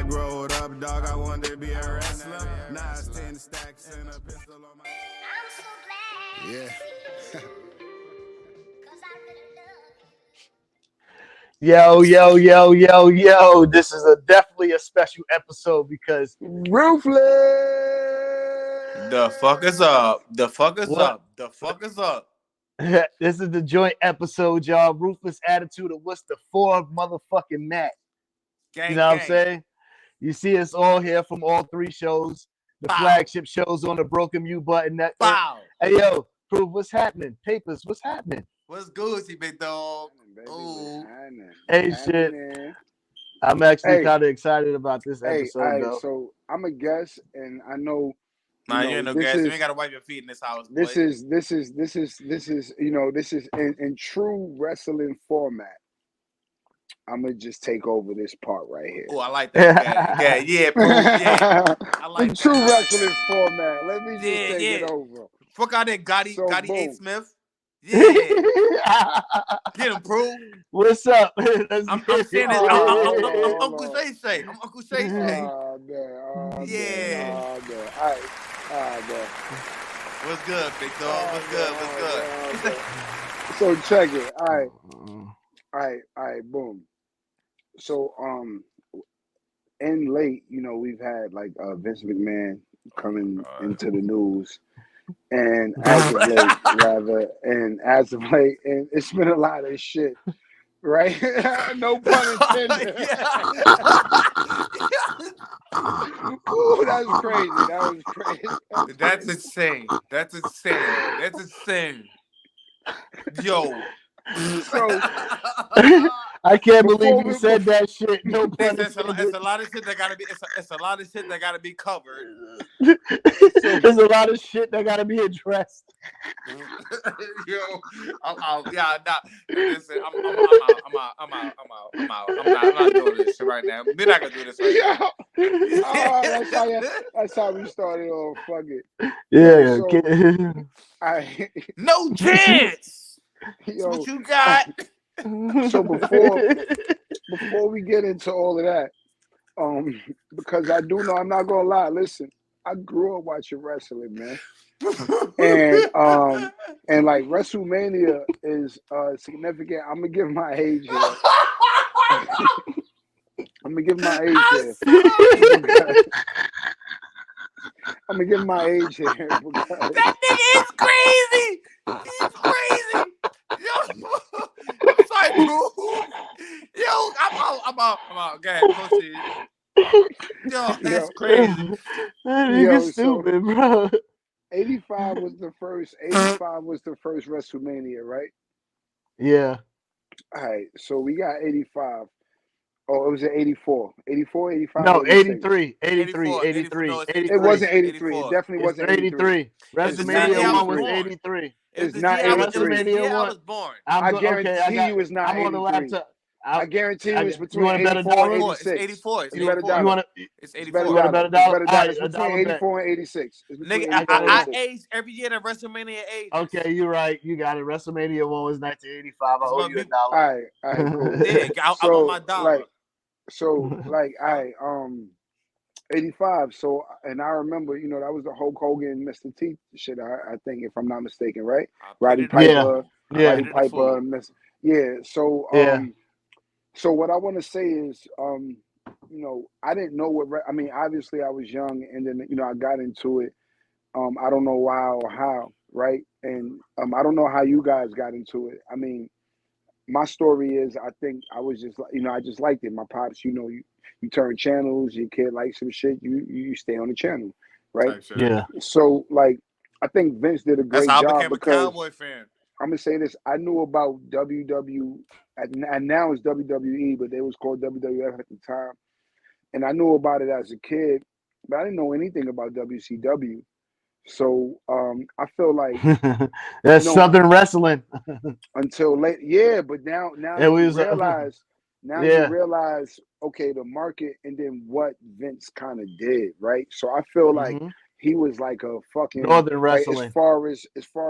I growed up, dog, I wanted to be a wrestler. Now it's 10 stacks and a pistol on my... I'm so glad. Yeah. Yo. This is definitely a special episode because Ruthless. The fuck is up? The fuck is What? up? The fuck is up? this is the joint episode, y'all. Ruthless Attitude of what's the four motherfucking Matt. Gang, You know what I'm gang. saying? You see us all here from all three shows, the Bow. flagship shows on the Broken Mute Button Network. Bow. Hey, yo, Prove, what's happening? Papers, what's happening? What's Gucci, big dog? Baby, Ooh. Hey, shit. I'm actually kind of excited about this episode, though. So I'm a guest, and I know. Nah, you ain't no gas. You ain't gotta wipe your feet in this house. Boy. This is in true wrestling format. I'm gonna just take over this part right here. Oh, I like that. Yeah, bro. Yeah. I like in true wrestling format. Let me just take it over. Fuck out there, Goddi. So, Goddi A. boom. Smith. Yeah. Get him, bro. What's up? I'm saying this. I'm Uncle Shay Shay. I'm Uncle Shay Shay. Oh, man. Yeah. Oh, man. All right. Man. What's good, big dog? What's good? What's good? So check it. All right, boom. So in late, we've had like Vince McMahon coming into the news, and as of late, and it's been a lot of shit, right? No pun intended. Ooh, that was crazy. That's insane. Yo. So I can't believe you said that shit. No pun it's a lot of shit that gotta be. It's a lot of shit that gotta be covered. There's a lot of shit that gotta be addressed. Yo, I'm out. Yeah, nah. Listen, I'm out. I'm not doing this shit right now. We're not gonna do this right now. That's how we started off. Fuck it. Yeah. No chance. Yo, what you got? So before we get into all of that, because I do know, I'm not gonna lie. Listen, I grew up watching wrestling, man, and like WrestleMania is significant. I'm gonna give my age here. I'm gonna give my age here. Because... That nigga is crazy. He's crazy. Yo, I'm sorry, bro. Yo, I'm out. Go ahead, proceed. Yo, that's crazy. That nigga's stupid, bro. 85 was the first WrestleMania, right? Yeah. All right, so we got 85. Oh, it was 84. 84, 85? No, 86. 83. No, it wasn't 83. It definitely wasn't 83. WrestleMania 1 was 83. It's not 83. I was born. I guarantee you it's not 83. I'm on the laptop. I guarantee you it's between 84 and 86. It's 84. You bet a dollar. It's 84. You want a better dollar? It's between 84 and 86. Nigga, I aged every year that WrestleMania aged. Okay, you're right. You got it. WrestleMania 1 was 1985. I owe you $1. All right, cool. Yeah, I want my dollar. I 85. So, and I remember, that was the Hulk Hogan, Mr. T shit. I think, if I'm not mistaken, right? Roddy Piper, Roddy Piper, So, so what I want to say is, I didn't know obviously I was young, and then I got into it. I don't know why or how, right? And I don't know how you guys got into it. I mean, my story is, I think I was just, I just liked it. My pops, you turn channels, your kid likes some shit, you stay on the channel, right? Yeah. So, I think Vince did a great job. That's how I became a Cowboy fan. I'm gonna say this: I knew about WW, and now it's WWE, but they was called WWF at the time, and I knew about it as a kid, but I didn't know anything about WCW. So I feel like that's Southern wrestling until late. Yeah, but now you realize, okay, the market, and then what Vince kind of did, right? So I feel like he was like a fucking Northern like wrestling. as far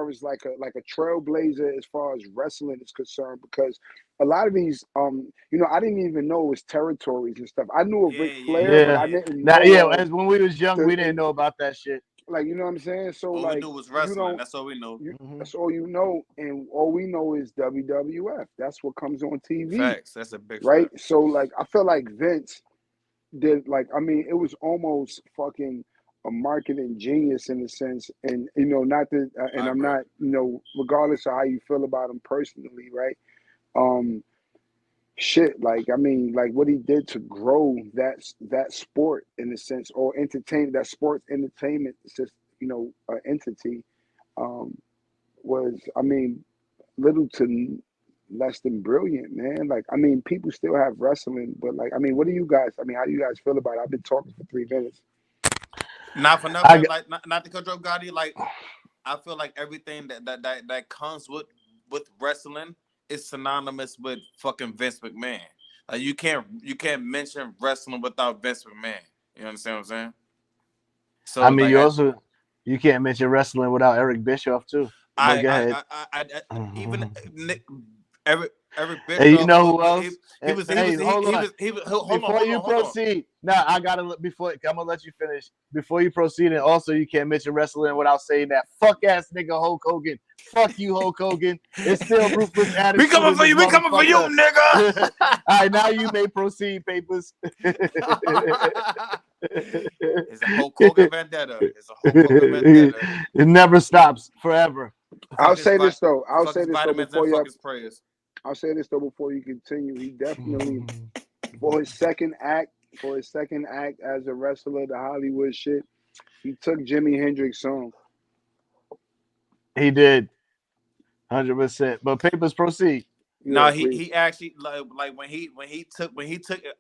as like a trailblazer as far as wrestling is concerned, because a lot of these you know, I didn't even know it was territories and stuff. I knew of Ric Flair, but I didn't know as when we was young, we didn't know about that shit. like, you know what I'm saying? So all like we knew was wrestling. you don't That's all we knew. that's all you know, and all we know is WWF. That's what comes on TV. Facts. That's a big right. fact. So like I feel like Vince did, like, I mean, it was almost fucking a marketing genius in a sense, and you know, not that, and I'm not, you know, regardless of how you feel about him personally, right? Shit, like, I mean, like what he did to grow that sport in a sense, or entertain that sports entertainment, just, you know, entity, was, I mean, little to less than brilliant, man. Like, I mean, people still have wrestling, but like, I mean, what do you guys? I mean, how do you guys feel about it? I've been talking for 3 minutes. Not for nothing, like not to control Goddi. Like, I feel like everything that comes with wrestling is synonymous with fucking Vince McMahon. Like, you can't mention wrestling without Vince McMahon. You understand what I'm saying? So I mean, like, you can't mention wrestling without Eric Bischoff too. But go ahead. Even Eric Bischoff. Hey, you know who else? Before you proceed, nah, I gotta look before. I'm gonna let you finish. Before you proceed, and also you can't mention wrestling without saying that fuck ass nigga Hulk Hogan. Fuck you, Hulk Hogan. It's still Ruthless attitude. We coming for you. We coming for you, nigga. All right, now you may proceed, Papers. It's a Hulk Hogan vendetta. It never stops forever. I'll say this though before you continue. He definitely, for his second act as a wrestler, the Hollywood shit, he took Jimi Hendrix' song. He did, 100%. But Papers, proceed. No, he actually, like when he took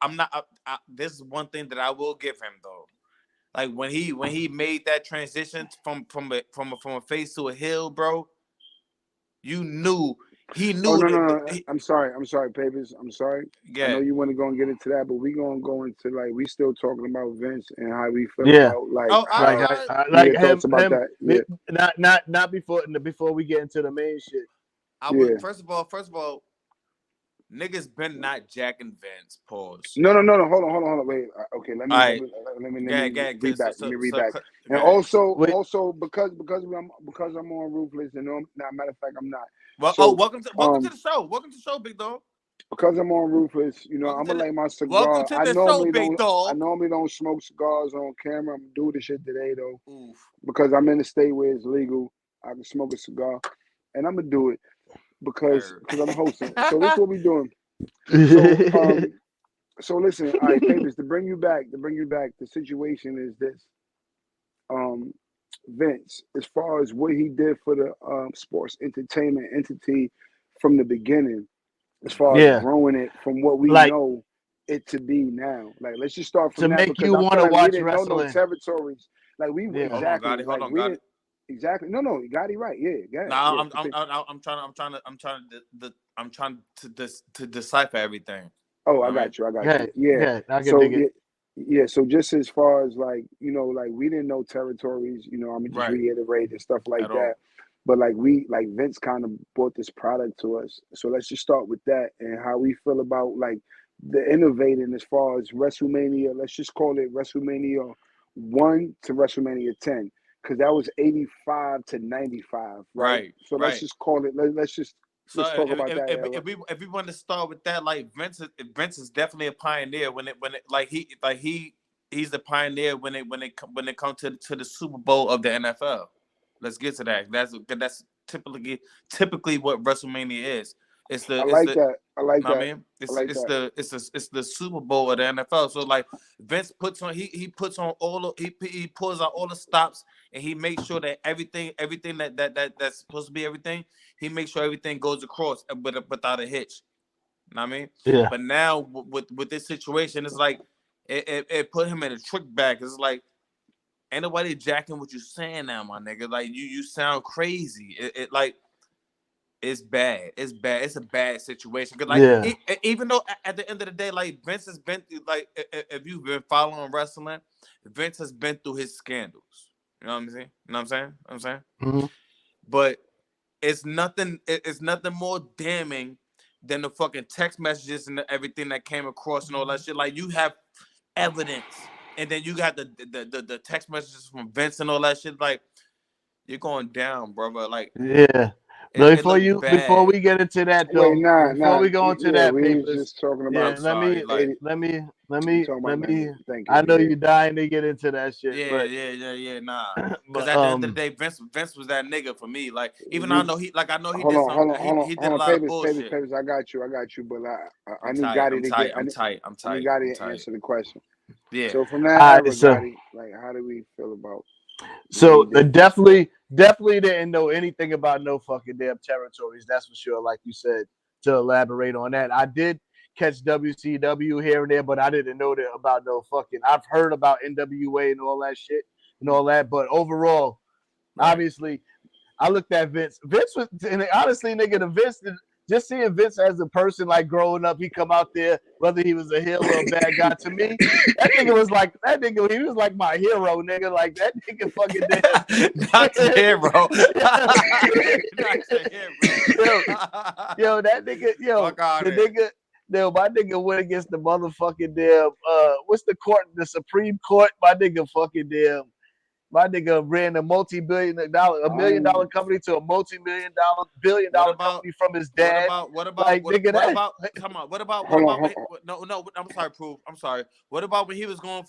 I'm not. This is one thing that I will give him though. Like when he made that transition from a face to a heel, bro. You knew he knew. Oh no. I'm sorry, Papers. I'm sorry. Yeah. I know you want to go and get into that, but we gonna go into, like, we still talking about Vince and how we feel about, like, thoughts about that. Yeah. Not before we get into the main shit. First of all, niggas been not jacking Vince. Pause. No. Hold on. Wait. Okay. Let me read back. And also because I'm on Ruthless, and matter of fact, I'm not. Well, welcome to the show. Welcome to the show, big dog. Because I'm on Ruthless, you know, I'm gonna light my cigar. Welcome to the show, big dog. I normally don't smoke cigars on camera. I'm gonna do this shit today though, because I'm in a state where it's legal. I can smoke a cigar, and I'm gonna do it because I'm hosting. So this is what we doing. So listen, all right, Papers, to bring you back, the situation is this. Vince, as far as what he did for the sports entertainment entity from the beginning, as far as growing it from what we know it to be now. Like, let's just start from to that, make because you I want feel to like watch we didn't wrestling. know no territories. Like, we exactly. Hold on, Goddi. Exactly. No, you got it right. Yeah. No, I'm trying to decipher everything. Oh, I got you. Yeah. I can dig it. Yeah, so just as far as, like, you know, like, we didn't know territories, you know, I'm gonna just reiterate and stuff like that. But like Vince kind of brought this product to us. So let's just start with that and how we feel about, like, the innovating as far as WrestleMania. Let's just call it WrestleMania 1 to WrestleMania 10, because that was 85 to 95, right? So let's just call it. Let's talk about that. If we want to start with that, like, Vince is definitely a pioneer he's the pioneer when it comes to the Super Bowl of the NFL. Let's get to that. That's typically what WrestleMania is. It's the It's the Super Bowl of the NFL. So, like, Vince pulls out all the stops, and he makes sure that everything that's supposed to be everything, he makes sure everything goes across without a hitch. You know what I mean? Yeah. But now with this situation, it's like it put him in a trick bag. It's like, ain't nobody jacking what you saying now, my nigga. Like, you sound crazy. It's bad. It's a bad situation. Cause, like, even though at the end of the day, like, Vince has been through, like, if you've been following wrestling, Vince has been through his scandals. You know what I'm saying? You know what I'm saying? Mm-hmm. But it's nothing more damning than the fucking text messages and everything that came across and all that shit. Like, you have evidence, and then you got the text messages from Vince and all that shit. Like, you're going down, brother. Like, yeah. But before we get into that though, before we go into that, we Papers, was just talking about. yeah, let me. Thank you. I know you're dying to get into that shit. Yeah. Nah, because but, at the end of the day, Vince was that nigga for me. Like, even though I know he did a lot of bullshit. Papers, I got you. But I need tight. Gotti to get. I'm tight. I need Gotti to answer the question. Yeah. So from that, Gotti, like, how do we feel about? So definitely didn't know anything about no fucking damn territories. That's for sure. Like you said, to elaborate on that, I did catch WCW here and there, but I didn't know that about no fucking. I've heard about NWA and all that shit and all that, but overall, obviously, I looked at Vince. Vince was, and honestly, nigga, the Vince. Just seeing Vince as a person, like growing up, he come out there, whether he was a heel or a bad guy. To me, that nigga was like he was like my hero, nigga. Like that nigga fucking damn. Not your hero. Not your hero. Yo, that nigga, my nigga went against the motherfucking damn what's the court? The Supreme Court, my nigga fucking damn. My nigga ran a $1 million company to a billion dollar company from his dad. What about? No, I'm sorry, Proof. I'm sorry. What about when he was going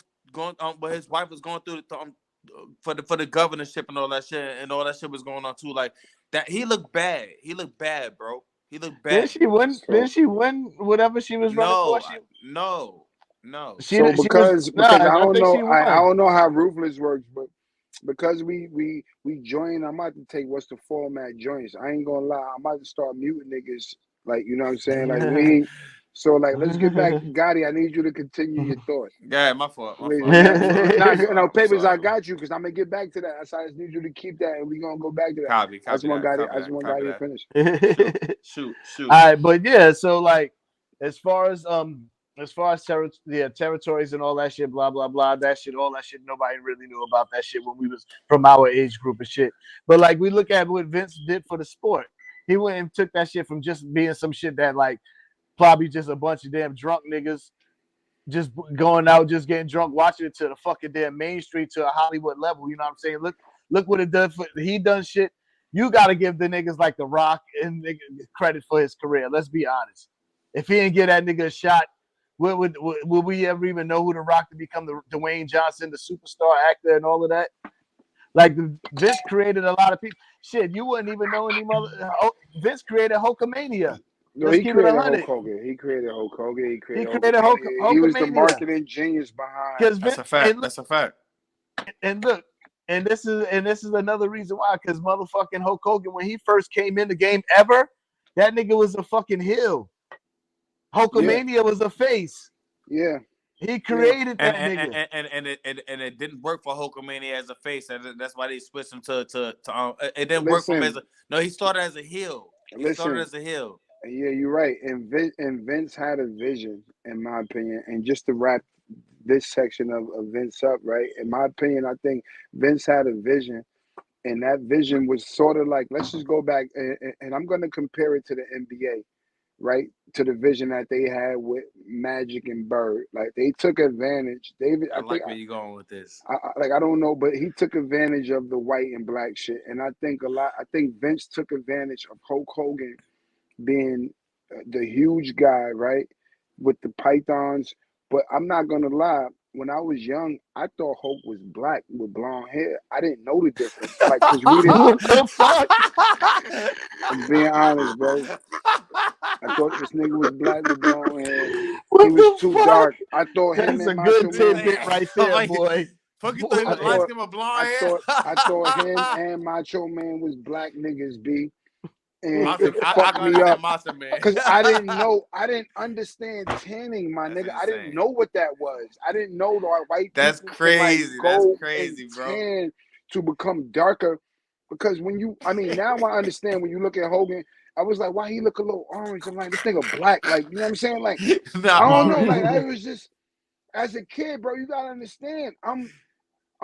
when his wife was going through for the governorship and all that shit was going on too? Like that, he looked bad. He looked bad, bro. He looked bad. Didn't she win whatever she was running for? No. Because I don't know how Ruthless works, but because we join, I'm about to take what's the format joints. I ain't gonna lie, I'm about to start muting niggas. Like, you know what I'm saying? Like so like, let's get back to Gotti. I need you to continue your thought. Yeah, my fault. No, Papers, I got you because I'm gonna get back to that. So I just need you to keep that, and we're gonna go back to that. Copy I just want Gotti to finish. Shoot. All right, but yeah, so like as far as territories and all that shit, blah blah blah, all that shit, nobody really knew about that shit when we was from our age group and shit. But like we look at what Vince did for the sport. He went and took that shit from just being some shit that like probably just a bunch of damn drunk niggas just going out, just getting drunk, watching it to the fucking damn Main Street to a Hollywood level. You know what I'm saying? Look what it does for he done shit. You gotta give the niggas like The Rock and credit for his career. Let's be honest. If he didn't get that nigga a shot, would we ever even know who The Rock to become the Dwayne Johnson, the superstar actor, and all of that? Like Vince created a lot of people. Shit, you wouldn't even know any mother. Vince created Hulkamania. No, he created Hulk Hogan. He created Hulk Hogan. He created Hulkamania. He was the marketing genius behind. That's a fact. That's a fact. And look, and this is another reason why. Because motherfucking Hulk Hogan, when he first came in the game ever, that nigga was a fucking heel. Hulkamania was a face. Yeah. He created that nigga. And it didn't work for Hulkamania as a face. That's why they switched him to it didn't work for him as a he started as a heel. Yeah, you're right. And Vince had a vision, in my opinion. And just to wrap this section of Vince up, right? In my opinion, I think Vince had a vision. And that vision was sort of like, let's just go back. And I'm going to compare it to the NBA. Right, to the vision that they had with Magic and Bird. Like they took advantage. David, I like where you going with this. I don't know, but he took advantage of the white and black shit. And I think Vince took advantage of Hulk Hogan being the huge guy, right, with the pythons. But I'm not gonna lie, when I was young, I thought Hulk was black with blonde hair. I didn't know the difference. Like, cause we didn't. What the fuck? I'm being honest, bro. I thought this nigga was black with blonde hair. He was too dark. I thought him and Macho Man. That's a good tidbit right there, boy. Fuck, you thought he was light skin with blonde hair? I thought him and Macho Man was black niggas, B. And I fucked me up because I didn't understand tanning, my nigga. I didn't know what that was. I didn't know that white That's people crazy. Could, like, That's crazy, bro. Tan to become darker, because now I understand when you look at Hogan. I was like, why he look a little orange? I'm like, this nigga black, like, you know what I'm saying? Like, I don't know, like, I was just, as a kid, bro, you gotta understand. I'm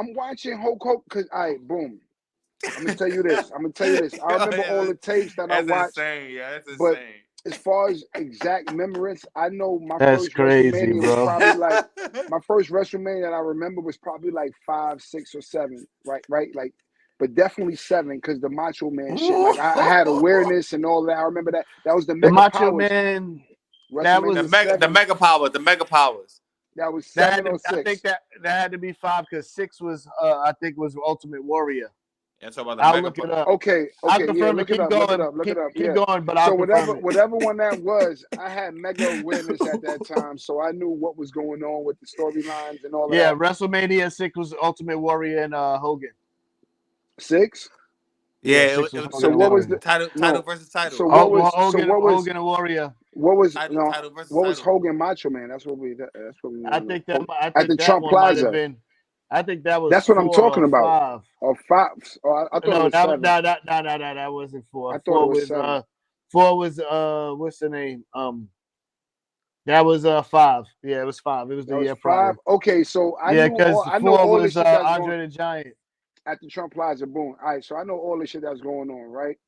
I'm watching Hulk Hogan because boom. I'm gonna tell you this. I remember all the tapes that I watched. Insane. Yeah, that's but insane. as far as exact remembrance, I know my That's first crazy, WrestleMania bro. was probably like my first WrestleMania that I remember was probably like 5, 6, or 7. Right, like, but definitely 7 because the Macho Man shit. Like I had awareness and all that. I remember that. That was the Mega Macho Powers. Man. That was WrestleMania the Mega Powers. That was that 7 or 6. I think that had to be 5 because 6 was I think was Ultimate Warrior. Yeah, so about the I'll Mega look it up. Okay, I'll yeah, confirm look it. it up, Keep going. look it up. Keep Yeah. going, but I'll confirm it. Whatever one that was, I had mega awareness at that time, so I knew what was going on with the storylines and all that. Yeah, WrestleMania 6 was Ultimate Warrior and Hogan. 6? Yeah, it was Hogan. So what was the title versus title? So what was Hogan and Warrior? What was title versus what was title. Hogan Macho Man? That's what we. I think that at the Trump Plaza. I think that was. That's what I'm talking about. 5. Or 5? Or I thought it was 7. No, that wasn't 4. I thought 4 it was was 7. 4 was what's the name? That was 5. Yeah, it was 5. It was the year 5. prior. Okay, so I know 4 all was this shit that's Andre going the Giant at the Trump Plaza. Boom. All right, so I know all the shit that's going on, right?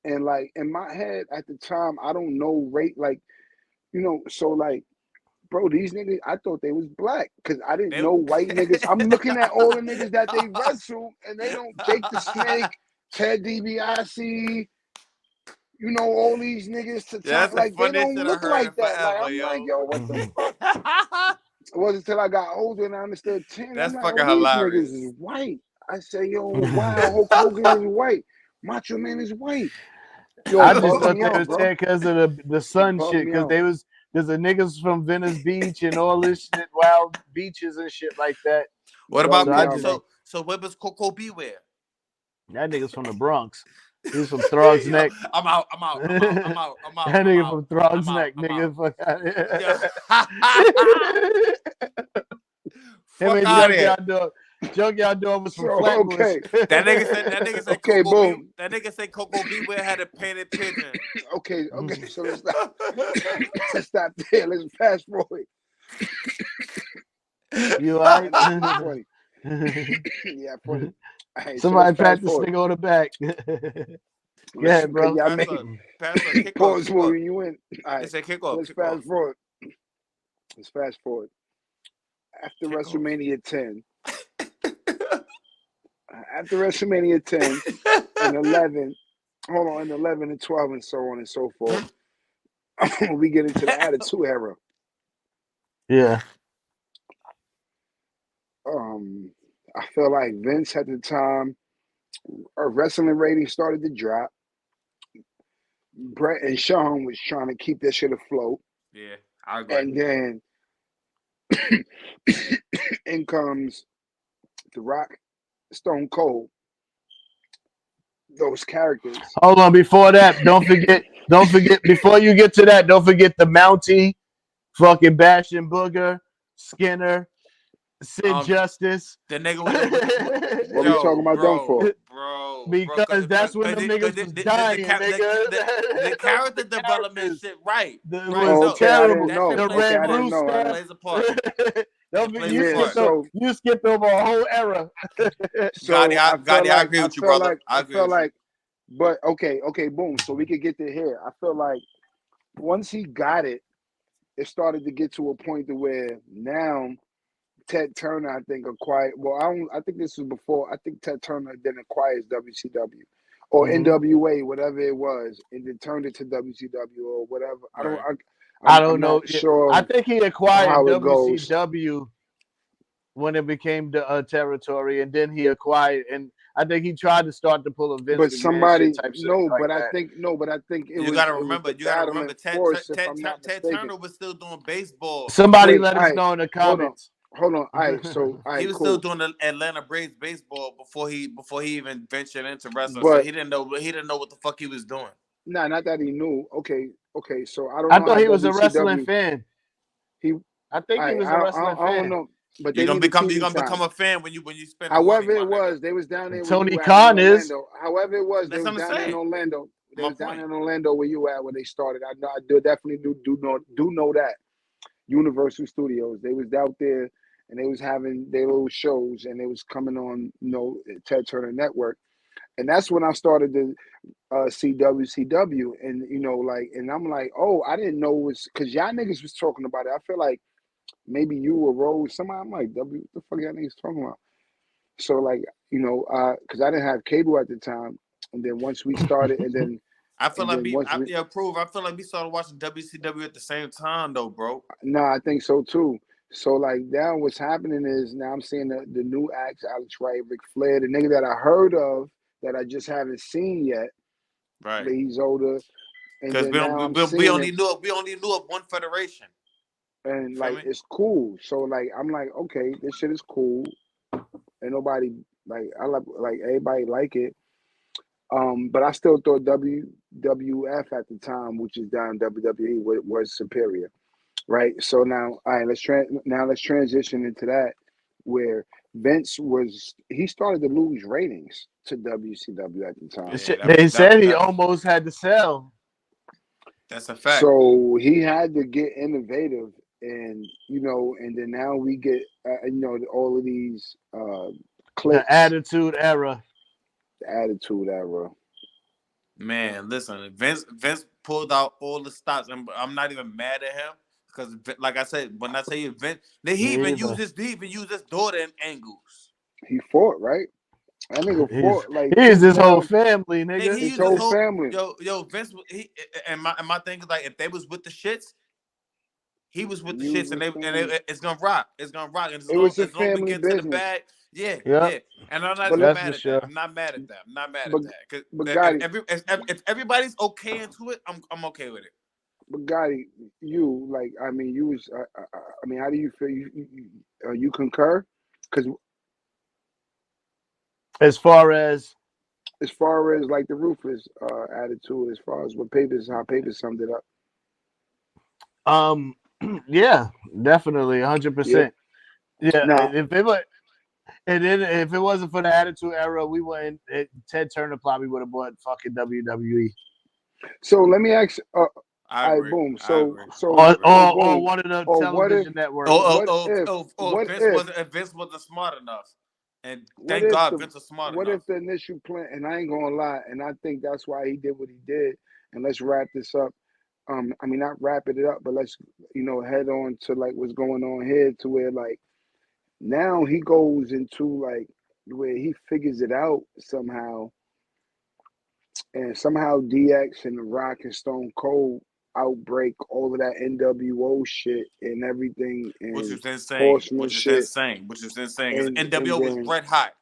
And like in my head at the time, I don't know so like, bro, these niggas, I thought they was black because I didn't know white niggas. I'm looking at all the niggas that they wrestle and they don't Jake the Snake, Ted DiBiase, all these niggas to talk like they don't look like that. Like I'm like, yo, what the fuck? It wasn't until I got older and I understood 10. That's I'm like, fucking these hilarious. niggas is white. I say, yo, wow, Hulk Hogan is white. Macho Man is white. Yo, I just thought me they out, was bro. saying because of the sun Bugged shit. me Because out. there's a niggas from Venice Beach and all this shit, wild beaches and shit like that. What about So what was Coco Beware? That nigga's from the Bronx. He was from Throg's Neck. I'm out. That nigga from Throg's Neck, nigga. Fuck out of here. Junkyard Dog was from Flatbush. Okay. That nigga said okay, Coco boom. That nigga said Coco Beware had a painted pigeon. Okay, so let's stop there. Let's fast forward. You alright? Yeah, funny. Right, somebody pat this nigga on the back. Go ahead, bro. Pause for when you win. All right, kick off. Let's fast forward. Let's fast forward. After WrestleMania 10. After WrestleMania 10 and 11, and 11 and 12 and so on and so forth, we get into the Attitude Era. Yeah. I feel like Vince at the time, our wrestling ratings started to drop. Brett and Sean was trying to keep that shit afloat. Yeah, I agree. And then in comes The Rock, Stone Cold. Those characters. Hold on, before that, don't forget, before you get to that, don't forget the Mountie, fucking Bastion Booger, Skinner, Sid Justice. The nigga what are you talking about them for? Bro. Because that's when the niggas was dying, nigga. The character development shit, right. Was terrible. The Red Rooster. Plays a part. You skipped over a whole era. So Gotti, I agree with you, brother. I feel like, but okay, boom. So we could get to here. I feel like once he got it, it started to get to a point to where now Ted Turner, I think, acquired. Well, I think this was before. I think Ted Turner then acquires WCW or NWA, whatever it was, and then turned it to WCW or whatever. Right. I don't know. Sure. I think he acquired WCW when it became the territory, and then he acquired, and I think he tried to start to pull a Vince. But somebody, type but I think you gotta remember. Ted Turner was still doing baseball. Somebody let us know in the comments. Hold on. All right, so he was still doing the Atlanta Braves baseball before he even ventured into wrestling. So he didn't know what the fuck he was doing. Nah, not that he knew. Okay. So I don't. I thought he was a wrestling fan. I think he was a wrestling fan. I don't know. But you're gonna become a fan when you spend. However it was, they was down there. Tony Khan is. However it was, they was down there in Orlando. They was down in Orlando where you at when they started. I definitely do know that. Universal Studios. They was out there, and they was having their little shows, and they was coming on, Ted Turner Network, and that's when I started to see WCW, and and I'm like, oh, I didn't know it was because y'all niggas was talking about it. I feel like maybe you or Rose, somebody. I'm like, what the fuck y'all niggas talking about? So like, because I didn't have cable at the time, and then once we started, and then I feel like I feel like we started watching WCW at the same time, though, bro. No, I think so too. So like now, what's happening is now I'm seeing the new acts, Alex Wright, Ric Flair, the nigga that I heard of that I just haven't seen yet. Right. But he's older, and because then we only knew of one federation, and like it's cool. So like I'm like, okay, this shit is cool, and nobody I like everybody like it. But I still thought WWF at the time, which is down WWE, was superior, right? So now, all right, let's transition into that, where Vince he started to lose ratings to WCW at the time. They said he almost had to sell. That's a fact. So he had to get innovative, and and then now we get all of these clips. The Attitude Era. The Attitude Era. Man, listen, Vince pulled out all the stops, and I'm not even mad at him because, like I said, when I say Vince, he even used his daughter in angles. He fought, right? That nigga fought like he's his whole family, nigga. His whole family. Yo, Vince. And my thing is like, if they was with the shits, he was with the shits, and it's gonna rock. It's gonna rock. And it was a family business. To the bag, yeah. And I'm not mad at that. I'm not mad at that. I'm not mad at that. Because if everybody's okay into it, I'm okay with it. But Goddi, you was. How do you feel? You concur? Because as far as like the Ruthless attitude, as far as how Papers summed it up. Yeah, definitely, 100%. Yeah, no. If it wasn't for the Attitude Era, we wouldn't. Ted Turner probably would have bought fucking WWE. So let me ask. I agree. Boom. So or one of the television networks. If Vince wasn't smart enough, and thank God Vince was smart enough. What if the initial plan? And I ain't gonna lie, and I think that's why he did what he did. And let's wrap this up. Not wrapping it up, but let's head on to like what's going on here, to where like now he goes into like where he figures it out somehow, and somehow DX and The Rock and Stone Cold outbreak all of that NWO shit and everything, and which is insane. Which is insane. And NWO was red hot.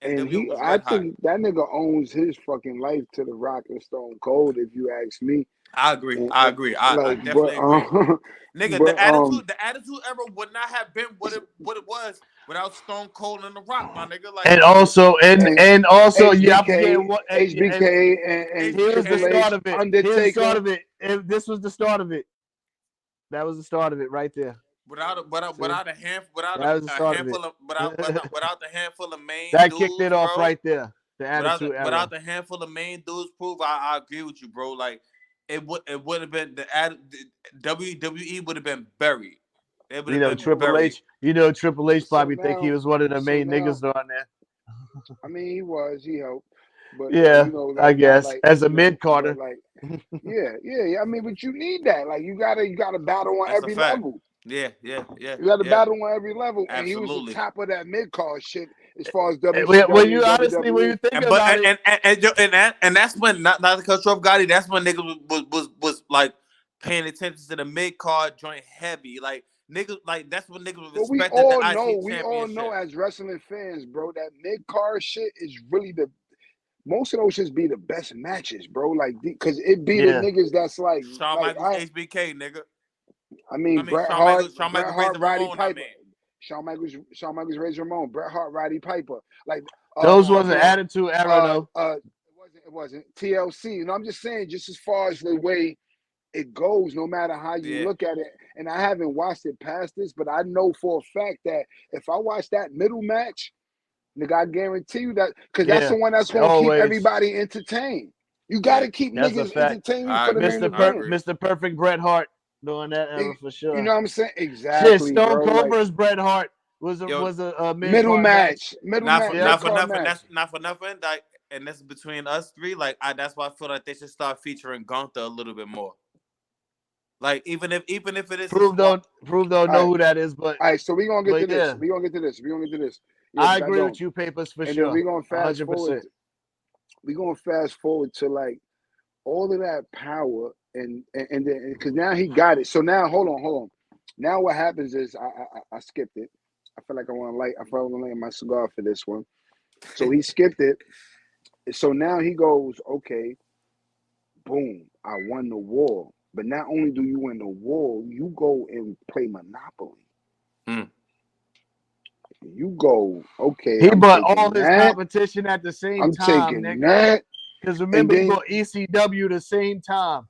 And I think that nigga owns his fucking life to The Rock and Stone Cold, if you ask me. I agree. I definitely agree. Nigga, the attitude era would not have been what it was without Stone Cold and The Rock, my nigga. Like, and also HBK, and here's the start of it. Undertaker. Here's the start of it. This was the start of it. That was the start of it right there. Without a handful of main that dudes, kicked it off, bro, right there. The Attitude Era. Without the handful of main dudes, I agree with you, bro. Like it would have been the WWE would have been buried. Triple H. Triple H probably think he was one of the main niggas on there. He was. He helped. But yeah, I guess as a mid Carter. Yeah. But you need that. Like you gotta battle on every level. Yeah. You got to battle on every level, and Absolutely. He was the top of that mid card shit as far as WWE. When you think about it, and that's when not to cut you off, Goddi. That's when niggas was like paying attention to the mid card joint heavy, like niggas. Like that's when niggas was respected the IC championship. We all know as wrestling fans, bro, that mid card shit is really most of those shits be the best matches, bro. Like because it be the niggas that's like Shawn Michaels, HBK, nigga. Bret Hart, Roddy Piper. Shawn Michaels, Razor Ramon, Bret Hart, Roddy Piper. Like those wasn't Attitude Era though. It wasn't TLC. I'm just saying, just as far as the way it goes, no matter how you look at it. And I haven't watched it past this, but I know for a fact that if I watch that middle match, nigga, I guarantee you that because that's the one that's gonna keep everybody entertained. You gotta keep niggas entertained for the main event. Mr. Perfect Bret Hart. During that era for sure. You know what I'm saying? Exactly. Stone Cold versus Bret Hart. was a middle mid-card match. Middle Not match. for, not for nothing. That's not for nothing. Like, and that's between us three. Like, that's why I feel like they should start featuring Gunther a little bit more. Like, even if it is Prove don't know who that is, but all right. So we gonna get to this. Yeah. We gonna get to this. Yeah, I agree with you, Papers, for and sure. then we gonna fast 100%. forward. We gonna fast forward to like all of that power, and then because now he got it. So now hold on. Now what happens is I skipped it. I feel like I want to light my cigar for this one. So he skipped it. So now he goes, okay, boom, I won the war. But not only do you win the war, you go and play Monopoly. You go, okay. He bought all his competition at the same time. I'm taking that. Because remember, he bought ECW the same time.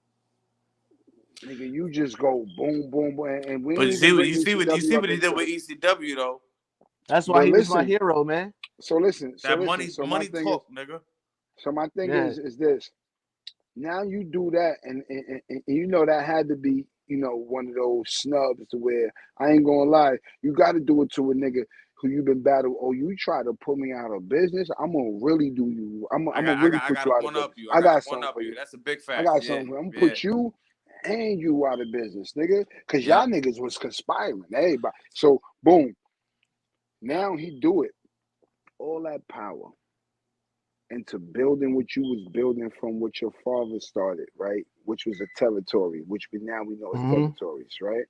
Nigga, you just go boom, boom, boom, and we. But you see what he did with ECW though. That's why he was my hero, man. So listen, money talk, nigga. So my thing is this. Now you do that, and you know that had to be, you know, one of those snubs to where I ain't gonna lie, you got to do it to a nigga who you've been battling. Oh, you try to put me out of business, I'm gonna really do you. I'm gonna really put you out of business. I got something for you. That's a big fact. I got something for you. I'm gonna put you and you out of business, nigga, because y'all niggas was conspiring. Everybody. So boom. Now he do it. All that power into building what you was building from what your father started, right? Which was a territory, which we know is territories, right?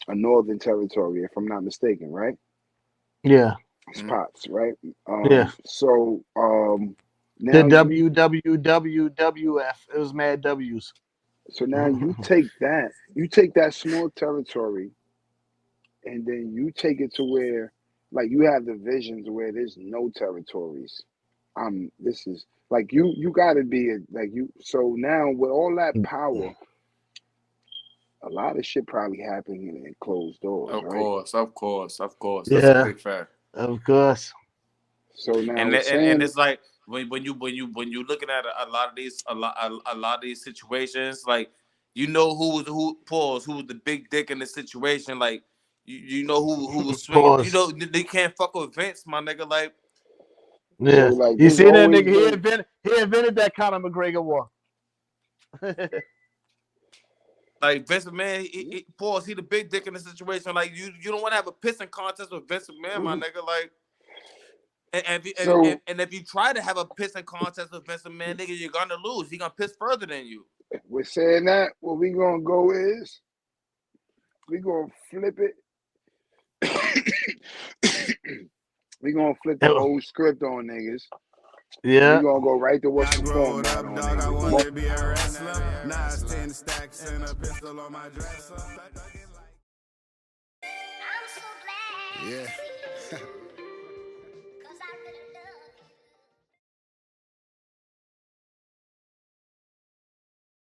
A northern territory, if I'm not mistaken, right? Yeah. Spots, right? Yeah. So now the WWWF, it was mad W's. So now you take that small territory, and then you take it to where, like, you have the visions where there's no territories. This is like you gotta be so now with all that power, a lot of shit probably happening in closed doors. Of course. That's a big fact. Of course. So now and it's like when you looking at a lot of these situations, like, you know who was the big dick in the situation, like you know who was swinging. You know they can't fuck with Vince, my nigga, like. Yeah, so, like, you see that nigga? He invented that Conor McGregor war. Like Vince McMahon, he the big dick in the situation. Like you don't want to have a pissing contest with Vince McMahon, my nigga. Like, and if you try to have a pissing contest with Vince McMahon, nigga, you're gonna lose. He gonna piss further than you. We're saying that what we gonna go is we gonna flip it. We gonna flip the old script on niggas. Yeah. We gonna go right to what's the format up, on dog, I niggas. wanted to be a wrestler. Now it's 10 stacks and a pistol on my dresser. I'm so glad. Yeah.